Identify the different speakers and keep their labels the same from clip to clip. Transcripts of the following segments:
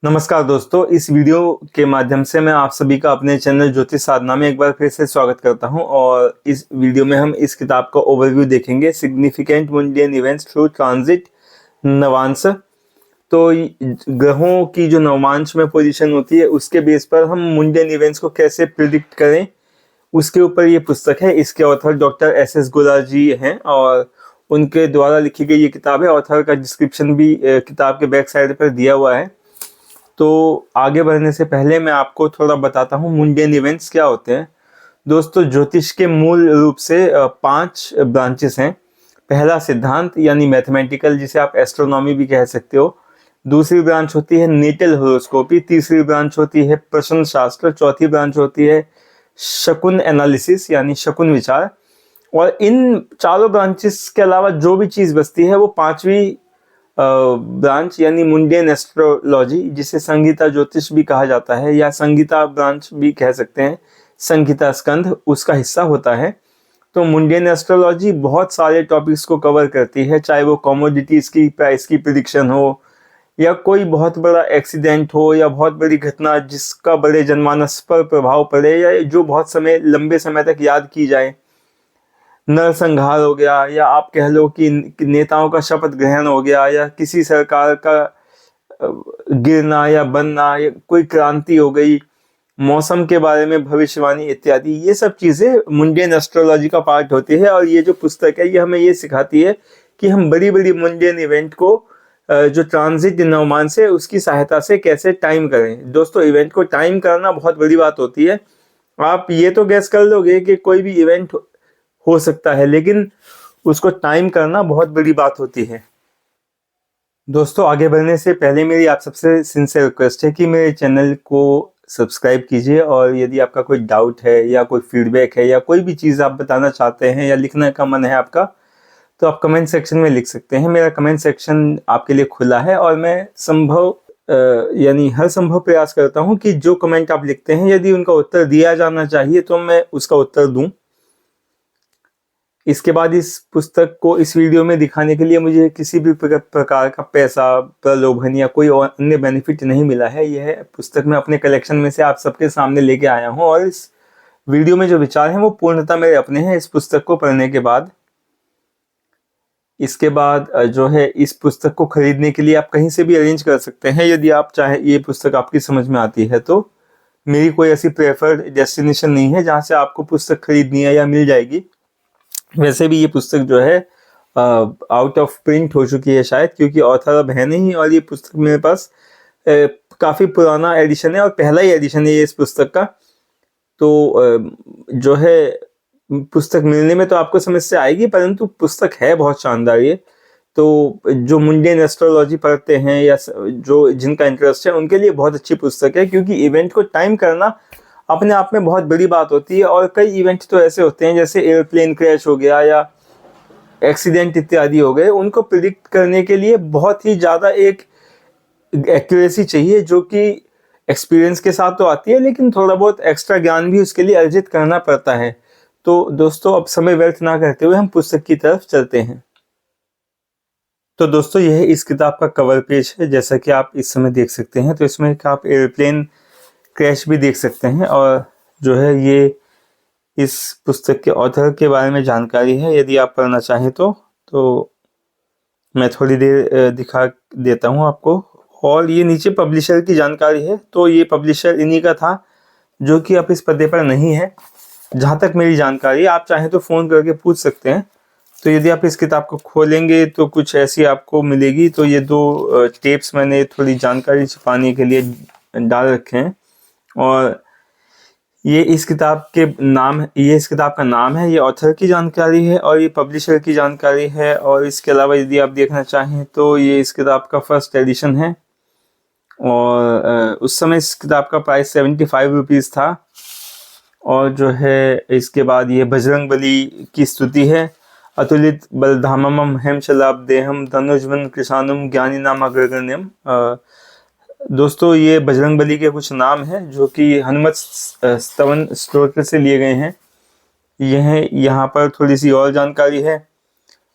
Speaker 1: नमस्कार दोस्तों, इस वीडियो के माध्यम से मैं आप सभी का अपने चैनल ज्योतिष साधना में एक बार फिर से स्वागत करता हूं। और इस वीडियो में हम इस किताब का ओवरव्यू देखेंगे, significant mundane events through transit Navamsa. तो ग्रहों की जो नवांश में पोजीशन होती है उसके बेस पर हम मुंडियन इवेंट्स को कैसे प्रिडिक्ट करें, उसके ऊपर ये पुस्तक है। इसके ऑथर डॉक्टर एस गोला जी हैं और उनके द्वारा लिखी गई ये किताब है। ऑथर का डिस्क्रिप्शन भी किताब के बैक साइड पर दिया हुआ है। तो आगे बढ़ने से पहले मैं आपको थोड़ा बताता हूँ मुंडियन इवेंट्स क्या होते हैं। दोस्तों, ज्योतिष के मूल रूप से 5 ब्रांचेस हैं। पहला सिद्धांत यानी मैथमेटिकल, जिसे आप एस्ट्रोनॉमी भी कह सकते हो। दूसरी ब्रांच होती है नेटल होरोस्कोपी। तीसरी ब्रांच होती है प्रश्न शास्त्र। चौथी ब्रांच होती है शकुन एनालिसिस यानी शकुन विचार। और इन चारों ब्रांचेस के अलावा जो भी चीज़ बचती है वो पांचवी ब्रांच यानी मुंडियन एस्ट्रोलॉजी, जिसे संगीता ज्योतिष भी कहा जाता है या संगीता ब्रांच भी कह सकते हैं, संगीता स्कंध उसका हिस्सा होता है। तो मुंडियन एस्ट्रोलॉजी बहुत सारे टॉपिक्स को कवर करती है, चाहे वो कमोडिटीज की प्राइस की प्रिडिक्शन हो या कोई बहुत बड़ा एक्सीडेंट हो या बहुत बड़ी घटना जिसका बड़े जनमानस पर प्रभाव पड़े या जो बहुत लंबे समय तक याद की जाए। नरसंहार हो गया, या आप कह लो कि नेताओं का शपथ ग्रहण हो गया, या किसी सरकार का गिरना या बनना, या कोई क्रांति हो गई, मौसम के बारे में भविष्यवाणी इत्यादि। ये सब चीजें मुंडियन एस्ट्रोलॉजी का पार्ट होती है। और ये जो पुस्तक है ये हमें ये सिखाती है कि हम बड़ी बड़ी मुंडियन इवेंट को जो ट्रांजिट नवमांश है उसकी सहायता से कैसे टाइम करें। दोस्तों, इवेंट को टाइम करना बहुत बड़ी बात होती है। आप ये तो गैस कर लोगे कि कोई भी इवेंट हो सकता है, लेकिन उसको टाइम करना बहुत बड़ी बात होती है। दोस्तों, आगे बढ़ने से पहले मेरी आप सबसे सिंसियर रिक्वेस्ट है कि मेरे चैनल को सब्सक्राइब कीजिए। और यदि आपका कोई डाउट है या कोई फीडबैक है या कोई भी चीज़ आप बताना चाहते हैं या लिखने का मन है आपका, तो आप कमेंट सेक्शन में लिख सकते हैं। मेरा कमेंट सेक्शन आपके लिए खुला है और मैं यानी हर संभव प्रयास करता हूं कि जो कमेंट आप लिखते हैं यदि उनका उत्तर दिया जाना चाहिए तो मैं उसका उत्तर दूं। इसके बाद इस पुस्तक को इस वीडियो में दिखाने के लिए मुझे किसी भी प्रकार का पैसा, प्रलोभन या कोई और अन्य बेनिफिट नहीं मिला है। यह पुस्तक मैं अपने कलेक्शन में से आप सबके सामने लेके आया हूं और इस वीडियो में जो विचार हैं वो पूर्णतः मेरे अपने हैं इस पुस्तक को पढ़ने के बाद। इसके बाद जो है, इस पुस्तक को खरीदने के लिए आप कहीं से भी अरेंज कर सकते हैं यदि आप चाहे। ये पुस्तक आपकी समझ में आती है तो मेरी कोई ऐसी प्रेफर्ड डेस्टिनेशन नहीं है जहाँ से आपको पुस्तक खरीदनी है या मिल जाएगी। वैसे भी ये पुस्तक जो है आउट ऑफ प्रिंट हो चुकी है शायद, क्योंकि ऑथर अब है नहीं। और ये पुस्तक मेरे पास काफ़ी पुराना एडिशन है और पहला ही एडिशन है ये इस पुस्तक का। तो जो है, पुस्तक मिलने में तो आपको समस्या आएगी, परंतु पुस्तक है बहुत शानदार ये। तो जो मुंडियन एस्ट्रोलॉजी पढ़ते हैं या जो जिनका इंटरेस्ट है उनके लिए बहुत अच्छी पुस्तक है, क्योंकि इवेंट को टाइम करना अपने आप में बहुत बड़ी बात होती है। और कई इवेंट तो ऐसे होते हैं जैसे एयरप्लेन क्रैश हो गया या एक्सीडेंट इत्यादि हो गए, उनको प्रिडिक्ट करने के लिए बहुत ही ज़्यादा एक एक्यूरेसी चाहिए, जो कि एक्सपीरियंस के साथ तो आती है, लेकिन थोड़ा बहुत एक्स्ट्रा ज्ञान भी उसके लिए अर्जित करना पड़ता है। तो दोस्तों, अब समय व्यर्थ ना करते हुए हम पुस्तक की तरफ चलते हैं। तो दोस्तों, यह इस किताब का कवर पेज है, जैसा कि आप इस समय देख सकते हैं। तो इसमें आप एयरप्लेन क्रैश भी देख सकते हैं और जो है ये इस पुस्तक के ऑथर के बारे में जानकारी है। यदि आप पढ़ना चाहें तो मैं थोड़ी देर दिखा देता हूं आपको। और ये नीचे पब्लिशर की जानकारी है। तो ये पब्लिशर इन्हीं का था, जो कि अब इस पते पर नहीं है जहाँ तक मेरी जानकारी। आप चाहें तो फ़ोन करके पूछ सकते हैं। तो यदि आप इस किताब को खोलेंगे तो कुछ ऐसी आपको मिलेगी। तो ये 2 टेप्स मैंने थोड़ी जानकारी छुपाने के लिए डाल रखे हैं। और ये इस किताब का नाम है, ये ऑथर की जानकारी है और ये पब्लिशर की जानकारी है। और इसके अलावा यदि आप देखना चाहें तो ये इस किताब का फर्स्ट एडिशन है। और उस समय इस किताब का प्राइस 75 रुपीज़ था। और जो है, इसके बाद ये बजरंगबली की स्तुति है। अतुलित बलधामम हेमशलाभ देहम धनुजवन कृषानुम ज्ञानी नाम अग्रगण्यम। दोस्तों, ये बजरंगबली के कुछ नाम हैं जो कि हनुमत स्तवन स्तोत्र से लिए गए हैं। यह यहाँ पर थोड़ी सी और जानकारी है।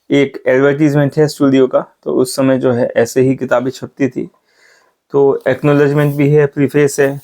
Speaker 1: एक एडवर्टीजमेंट है स्टूडियो का। तो उस समय जो है ऐसे ही किताबें छपती थी। तो एक्नॉलेजमेंट भी है, प्रीफेस है।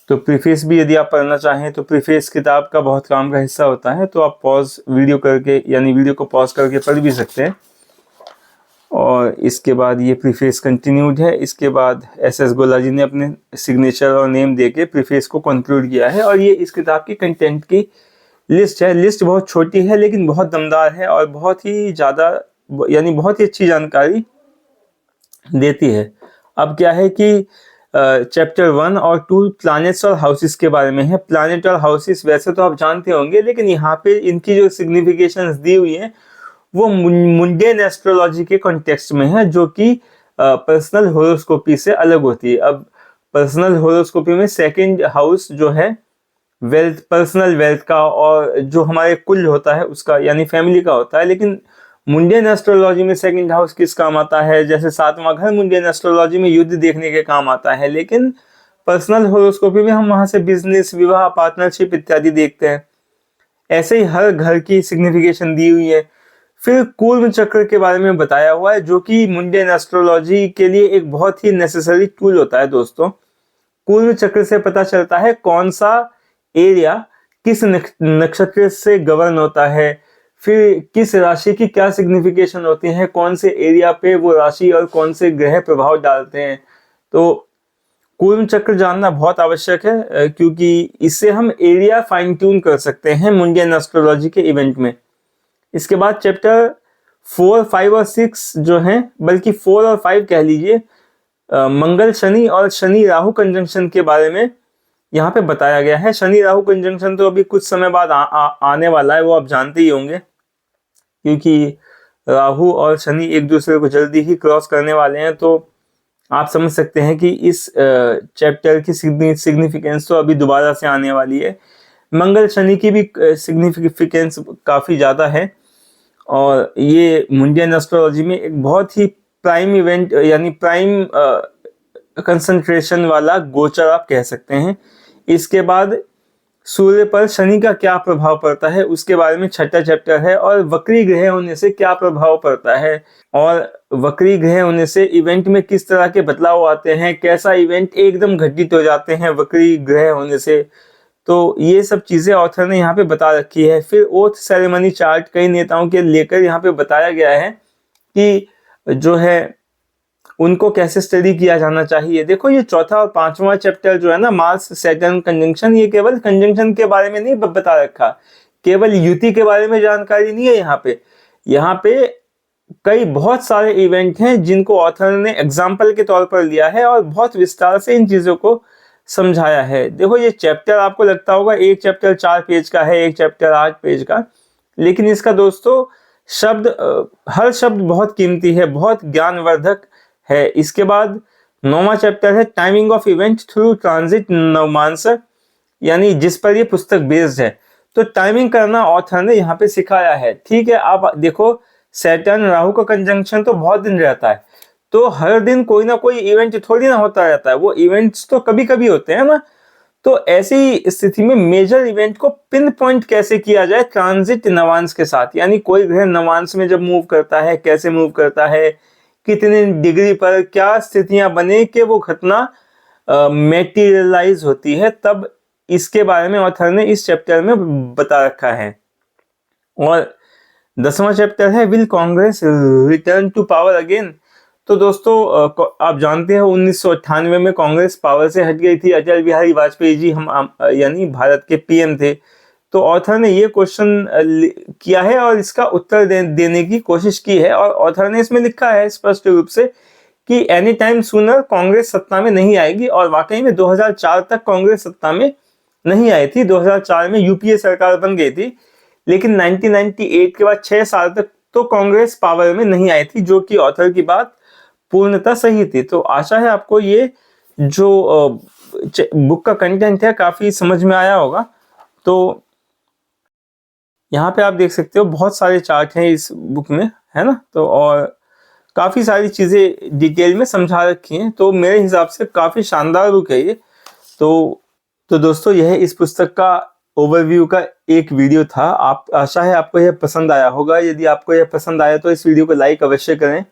Speaker 1: तो प्रीफेस भी यदि आप पढ़ना चाहें तो प्रीफेस किताब का बहुत काम का हिस्सा होता है, तो आप पॉज वीडियो करके यानी वीडियो को पॉज करके पढ़ भी सकते हैं। और इसके बाद ये प्रीफेस कंटिन्यूड है। इसके बाद एस गोला जी ने अपने सिग्नेचर और नेम देके प्रीफेस को कंक्लूड किया है। और ये इस किताब की कंटेंट की लिस्ट है। लिस्ट बहुत छोटी है लेकिन बहुत दमदार है और बहुत ही ज़्यादा यानी बहुत ही अच्छी जानकारी देती है। अब क्या है कि चैप्टर 1 और 2 प्लैनेट्स और हाउसेस के बारे में है। प्लैनेट और हाउसेस वैसे तो आप जानते होंगे, लेकिन यहाँ पे इनकी जो सिग्निफिकेशंस दी हुई है वो मुंडेन एस्ट्रोलॉजी के कॉन्टेक्स्ट में है, जो कि पर्सनल होरोस्कोपी से अलग होती है। अब पर्सनल होरोस्कोपी में सेकंड हाउस जो है वेल्थ, पर्सनल वेल्थ का और जो हमारे कुल होता है उसका यानी फैमिली का होता है, लेकिन मुंडेन एस्ट्रोलॉजी में सेकंड हाउस किस काम आता है? जैसे 7वां घर मुंडेन एस्ट्रोलॉजी में युद्ध देखने के काम आता है, लेकिन पर्सनल होरोस्कोपी में हम वहां से बिजनेस, विवाह, पार्टनरशिप इत्यादि देखते हैं। ऐसे ही हर घर की सिग्निफिकेशन दी हुई है। फिर कूर्म चक्र के बारे में बताया हुआ है, जो कि मुंडेन एस्ट्रोलॉजी के लिए एक बहुत ही नेसेसरी टूल होता है दोस्तों। कूर्म चक्र से पता चलता है कौन सा एरिया किस नक्षत्र से गवर्न होता है, फिर किस राशि की क्या सिग्निफिकेशन होती है, कौन से एरिया पे वो राशि और कौन से ग्रह प्रभाव डालते हैं। तो कूर्म चक्र जानना बहुत आवश्यक है, क्योंकि इससे हम एरिया फाइन ट्यून कर सकते हैं मुंडेन एस्ट्रोलॉजी के इवेंट में। इसके बाद चैप्टर 4, 5 और 6 जो हैं, बल्कि 4 और 5 कह लीजिए, मंगल शनि और शनि राहु कंजंक्शन के बारे में यहाँ पे बताया गया है। शनि राहु कंजंक्शन तो अभी कुछ समय बाद आने वाला है, वो आप जानते ही होंगे, क्योंकि राहु और शनि एक दूसरे को जल्दी ही क्रॉस करने वाले हैं। तो आप समझ सकते हैं कि इस चैप्टर की सिग्निफिकेंस तो अभी दोबारा से आने वाली है। मंगल शनि की भी सिग्निफिकेंस काफ़ी ज़्यादा है और ये मुंडेन एस्ट्रोलॉजी में एक बहुत ही प्राइम इवेंट यानी प्राइम कंसंट्रेशन वाला गोचर आप कह सकते हैं। इसके बाद सूर्य पर शनि का क्या प्रभाव पड़ता है उसके बारे में 6ठा चैप्टर है, और वक्री ग्रह होने से क्या प्रभाव पड़ता है और वक्री ग्रह होने से इवेंट में किस तरह के बदलाव आते हैं, कैसा इवेंट एकदम घटित हो जाते हैं वक्री ग्रह होने से। तो ये सब चीजें ऑथर ने यहाँ पे बता रखी है। फिर ओथ सेरेमनी चार्ट कई नेताओं के लेकर यहाँ पे बताया गया है कि जो है उनको कैसे स्टडी किया जाना चाहिए। देखो ये 4था और 5वां चैप्टर जो है ना, मार्स सैटर्न कंजंक्शन, ये केवल कंजंक्शन के बारे में नहीं बता रखा, केवल युति के बारे में जानकारी नहीं है। यहाँ पे कई बहुत सारे इवेंट हैं जिनको ऑथर ने एग्जाम्पल के तौर पर लिया है और बहुत विस्तार से इन चीजों को समझाया है। देखो ये चैप्टर आपको लगता होगा एक चैप्टर 4 पेज का है, एक चैप्टर 8 पेज का, लेकिन इसका दोस्तों हर शब्द बहुत कीमती है, बहुत ज्ञानवर्धक है। इसके बाद 9वां चैप्टर है timing of event through transit Navamsa, यानी जिस पर ये पुस्तक बेस्ड है। तो टाइमिंग करना ऑथर ने यहाँ पे सिखाया है। ठीक है, आप देखो सैटर्न राहु का कंजंक्शन तो बहुत दिन रहता है, तो हर दिन कोई ना कोई इवेंट थोड़ी ना होता रहता है, वो इवेंट्स तो कभी कभी होते हैं ना। तो ऐसी स्थिति में मेजर इवेंट को पिन पॉइंट कैसे किया जाए ट्रांजिट नवांश के साथ, यानी कोई ग्रह नवांश में जब मूव करता है, कैसे मूव करता है, कितने डिग्री पर क्या स्थितियां बने कि वो घटना मेटीरियलाइज होती है, तब इसके बारे में ऑथर ने इस चैप्टर में बता रखा है। और 10वां चैप्टर है will Congress return to power again. तो दोस्तों आप जानते हैं 1998 में कांग्रेस पावर से हट गई थी। अटल बिहारी वाजपेयी जी हम यानी भारत के पीएम थे। तो ऑथर ने ये क्वेश्चन किया है और इसका उत्तर देने की कोशिश की है, और ऑथर ने इसमें लिखा है स्पष्ट रूप से कि एनी टाइम सूनर कांग्रेस सत्ता में नहीं आएगी। और वाकई में 2004 तक कांग्रेस सत्ता में नहीं आई थी। 2004 में यूपीए सरकार बन गई थी, लेकिन 1998 के बाद 6 साल तक तो कांग्रेस पावर में नहीं आई थी, जो कि ऑथर की बात पूर्णतः सही थी। तो आशा है आपको ये जो बुक का कंटेंट है काफी समझ में आया होगा। तो यहाँ पे आप देख सकते हो बहुत सारे चार्ट हैं इस बुक में, है ना। तो और काफी सारी चीजें डिटेल में समझा रखी हैं। तो मेरे हिसाब से काफी शानदार बुक है ये। तो दोस्तों यह इस पुस्तक का ओवरव्यू का एक वीडियो था। आशा है आपको यह पसंद आया होगा। यदि आपको यह पसंद आया तो इस वीडियो को लाइक अवश्य करें।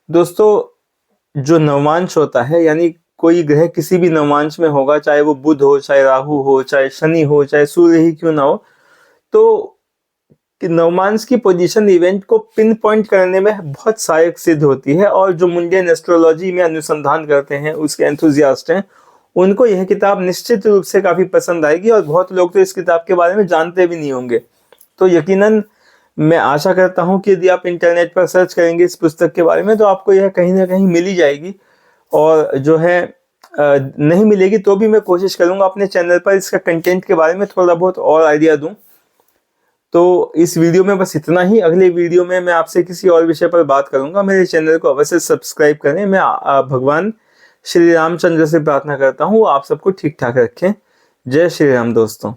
Speaker 1: दोस्तों जो नवमांश होता है, यानी कोई ग्रह किसी भी नवमांश में होगा, चाहे वो बुध हो, चाहे राहु हो, चाहे शनि हो, चाहे सूर्य ही क्यों ना हो, तो कि नवमांश की पोजीशन इवेंट को पिन पॉइंट करने में बहुत सहायक सिद्ध होती है। और जो मुंडियन एस्ट्रोलॉजी में अनुसंधान करते हैं, उसके एंथुजियास्ट हैं, उनको यह किताब निश्चित रूप से काफी पसंद आएगी। और बहुत लोग तो इस किताब के बारे में जानते भी नहीं होंगे। तो यकीनन मैं आशा करता हूं कि यदि आप इंटरनेट पर सर्च करेंगे इस पुस्तक के बारे में, तो आपको यह कहीं ना कहीं मिल ही जाएगी। और जो है नहीं मिलेगी तो भी मैं कोशिश करूंगा अपने चैनल पर इसका कंटेंट के बारे में थोड़ा बहुत और आइडिया दूं। तो इस वीडियो में बस इतना ही। अगले वीडियो में मैं आपसे किसी और विषय पर बात करूंगा। मेरे चैनल को अवश्य सब्सक्राइब करें। मैं भगवान श्री रामचंद्र से प्रार्थना करता हूँ आप सबको ठीक ठाक रखें। जय श्री राम दोस्तों।